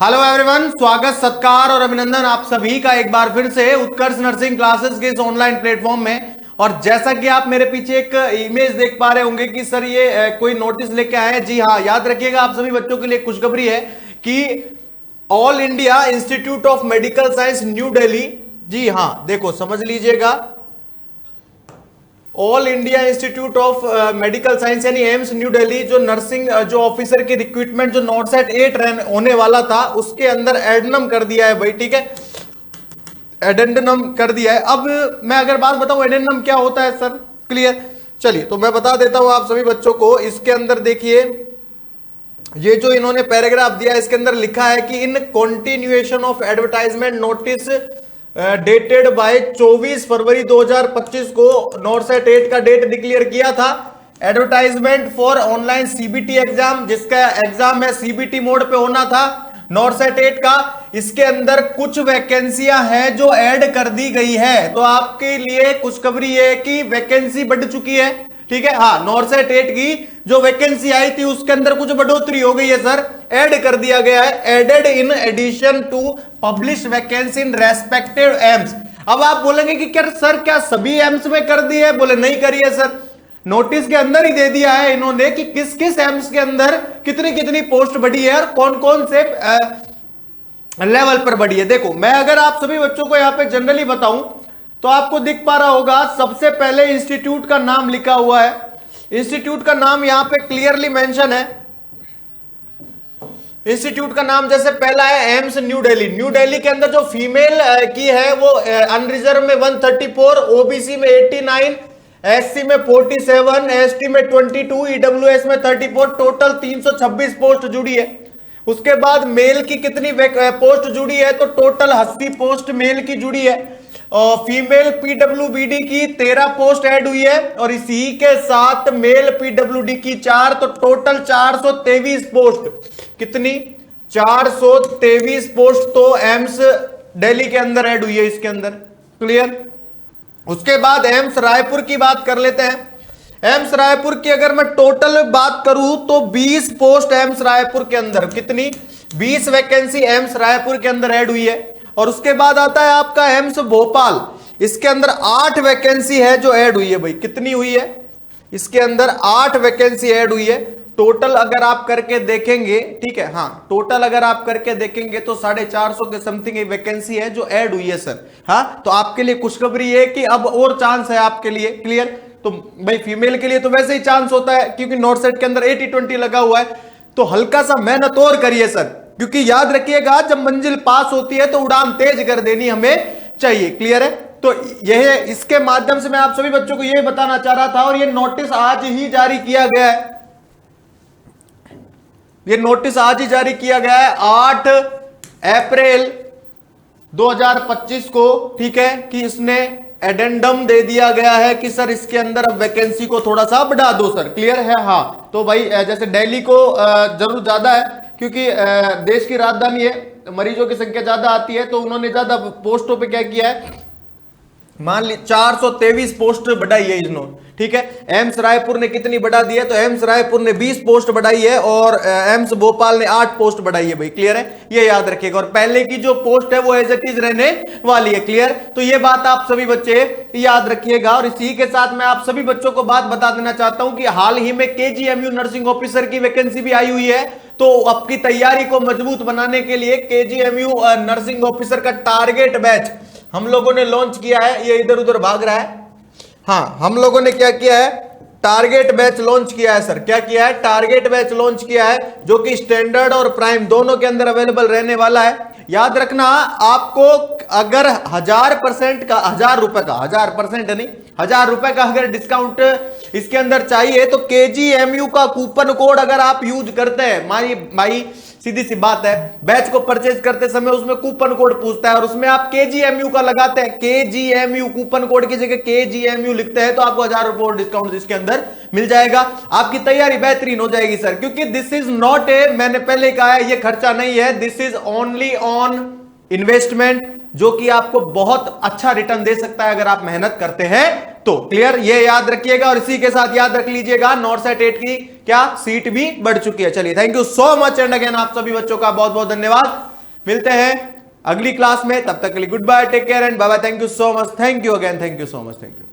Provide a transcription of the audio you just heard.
Hello everyone, स्वागत सत्कार और अभिनंदन आप सभी का एक बार फिर से उत्कर्ष नर्सिंग क्लासेस के इस ऑनलाइन प्लेटफॉर्म में। और जैसा कि आप मेरे पीछे एक इमेज देख पा रहे होंगे कि सर ये कोई नोटिस लेके आए हैं। जी हाँ, याद रखिएगा आप सभी बच्चों के लिए खुशखबरी है कि All India Institute of Medical Science New Delhi, जी हाँ देखो समझ लीजिएगा, All India Institute of Medical Science यानी एम्स न्यू दिल्ली, जो नर्सिंग जो ऑफिसर की रिक्रूटमेंट जो नॉर्सेट 8 होने वाला था उसके अंदर एडेंडम कर दिया है भाई। ठीक है, एडेंडम कर दिया है। अब मैं अगर बात बताऊं एडेंडम क्या होता है सर, क्लियर? चलिए तो मैं बता देता हूं आप सभी बच्चों को। इसके अंदर देखिए ये जो इन्होंने पैराग्राफ दिया है इसके अंदर लिखा है कि in continuation of advertisement notice dated by 24 February 2025 को नॉर्सेट 8 का डेट डिक्लेयर किया था। Advertisement for online CBT exam, जिसका एग्जाम है सीबीटी मोड पे होना था नॉर्सेट 8 का। इसके अंदर कुछ वैकेंसियां हैं जो ऐड कर दी गई है, तो आपके लिए खुशखबरी है कि वैकेंसी बढ़ चुकी है। ठीक है, हाँ नॉर्सेट 8 की जो वैकेंसी आई थी उसके अंदर कुछ बढ़ोतरी हो गई है सर, ऐड कर दिया गया है। Added in addition to publish vacancy in respective AIIMS. अब आप बोलेंगे कि क्या सर क्या सभी एम्स में कर दी है? बोले नहीं करी है सर, नोटिस के अंदर ही दे दिया है इन्होंने कि किस किस एम्स के अंदर कितनी कितनी पोस्ट बढ़ी है और कौन कौन से लेवल पर बढ़ी है। देखो मैं अगर आप सभी बच्चों को यहां पे जनरली बताऊं तो आपको दिख पा रहा होगा, सबसे पहले इंस्टीट्यूट का नाम लिखा हुआ है। इंस्टीट्यूट का नाम यहां पे क्लियरली मेंशन है। इंस्टीट्यूट का नाम जैसे पहला है AIIMS New Delhi. New Delhi के अंदर जो फीमेल की है वो अनरिजर्व में 134, ओबीसी में 89, एससी में 47, एसटी में 22, ईडब्ल्यूएस में 34, टोटल 326 पोस्ट जुड़ी है। उसके बाद मेल की कितनी पोस्ट जुड़ी है? तो टोटल 80 पोस्ट मेल की जुड़ी है। और फीमेल पीडब्ल्यूबीडी की 13 पोस्ट ऐड हुई है और इसी के साथ मेल पीडब्ल्यूडी की 4, तो टोटल 423 पोस्ट। कितनी? 423 पोस्ट तो एम्स दिल्ली के अंदर ऐड हुई है इसके अंदर, क्लियर? उसके बाद एम्स रायपुर की बात कर लेते हैं। एम्स रायपुर की अगर मैं टोटल बात करूं तो 20 पोस्ट एम्स रायपुर के अंदर, कितनी? 20 वैकेंसी एम्स रायपुर के अंदर ऐड हुई है। और उसके बाद आता है आपका एम्स भोपाल, इसके अंदर 8 वैकेंसी है जो ऐड हुई है भाई। कितनी हुई है? इसके अंदर 8 वैकेंसी ऐड हुई है। टोटल अगर आप करके देखेंगे, ठीक है, हाँ टोटल अगर आप करके देखेंगे तो 450 के समथिंग वैकेंसी है जो ऐड हुई है सर। हाँ तो आपके लिए खुशखबरी है कि अब और चांस है आपके लिए, क्लियर? तो भाई फीमेल के लिए तो वैसे ही चांस होता है क्योंकि नॉर्सेट के अंदर 80-20 लगा हुआ है, तो हल्का सा मेहनत और करिए सर, क्योंकि याद रखिएगा जब मंजिल पास होती है तो उड़ान तेज कर देनी हमें चाहिए, क्लियर है? तो यह इसके माध्यम से मैं आप सभी बच्चों को यह बताना चाह रहा था। और यह नोटिस आज ही जारी किया गया है, यह नोटिस आज ही जारी किया गया है 8 अप्रैल 2025 को, ठीक है, कि इसने एडेंडम दे दिया गया है कि सर इसके अंदर अब वैकेंसी को थोड़ा सा बढ़ा दो सर, क्लियर है? हाँ तो भाई जैसे दिल्ली को जरूर ज्यादा है क्योंकि देश की राजधानी है, मरीजों की संख्या ज्यादा आती है, तो उन्होंने ज्यादा पोस्टों पे क्या किया है, मान ली 423 पोस्ट बढ़ाई है इन्होंने, ठीक है। एम्स रायपुर ने कितनी बढ़ा दी है? तो एम्स रायपुर ने 20 पोस्ट बढ़ाई है और एम्स भोपाल ने 8 पोस्ट बढ़ाई है भाई, क्लियर है? ये याद रखिएगा। और पहले की जो पोस्ट है वो एज इट इज रहने वाली है, क्लियर? तो ये बात आप सभी बच्चे याद रखिएगा। और इसी के साथ मैं आप सभी बच्चों को बात बता देना चाहता हूं कि हाल ही में केजीएमयू नर्सिंग ऑफिसर की वैकेंसी भी आई हुई है, तो आपकी तैयारी को मजबूत बनाने के लिए केजीएमयू नर्सिंग ऑफिसर का टारगेट बैच हम लोगों ने लॉन्च किया है। ये इधर उधर भाग रहा है। हाँ हम लोगों ने क्या किया है? टारगेट बैच लॉन्च किया है सर। क्या किया है? टारगेट बैच लॉन्च किया है जो कि स्टैंडर्ड और प्राइम दोनों के अंदर अवेलेबल रहने वाला है। याद रखना आपको अगर 1000% का, 1000 रुपए का, 1000% नहीं 1000 रुपए का अगर डिस्काउंट इसके अंदर चाहिए तो केजीएमयू का कूपन कोड अगर आप यूज करते हैं, भाई सीधी सी बात है, बैच को परचेज करते समय उसमें कूपन कोड पूछता है और उसमें आप केजीएमयू का लगाते हैं, केजीएमयू कूपन कोड की जगह केजीएमयू लिखते हैं, तो आपको 1000 रुपए और डिस्काउंट इसके अंदर मिल जाएगा। आपकी तैयारी बेहतरीन हो जाएगी सर, क्योंकि दिस इज नॉट ए, मैंने पहले कहा है, ये खर्चा नहीं है, this is only on investment, जो कि आपको बहुत अच्छा रिटर्न दे सकता है अगर आप मेहनत करते हैं तो, क्लियर? ये याद रखिएगा। और इसी के साथ याद रख लीजिएगा नॉर्सेट 8 की क्या सीट भी बढ़ चुकी है। चलिए thank you so much and again आप सभी बच्चों का बहुत बहुत धन्यवाद। मिलते हैं अगली क्लास में, तब तक के लिए goodbye, take care and bye bye. Thank you so much, thank you again, thank you so much, thank you.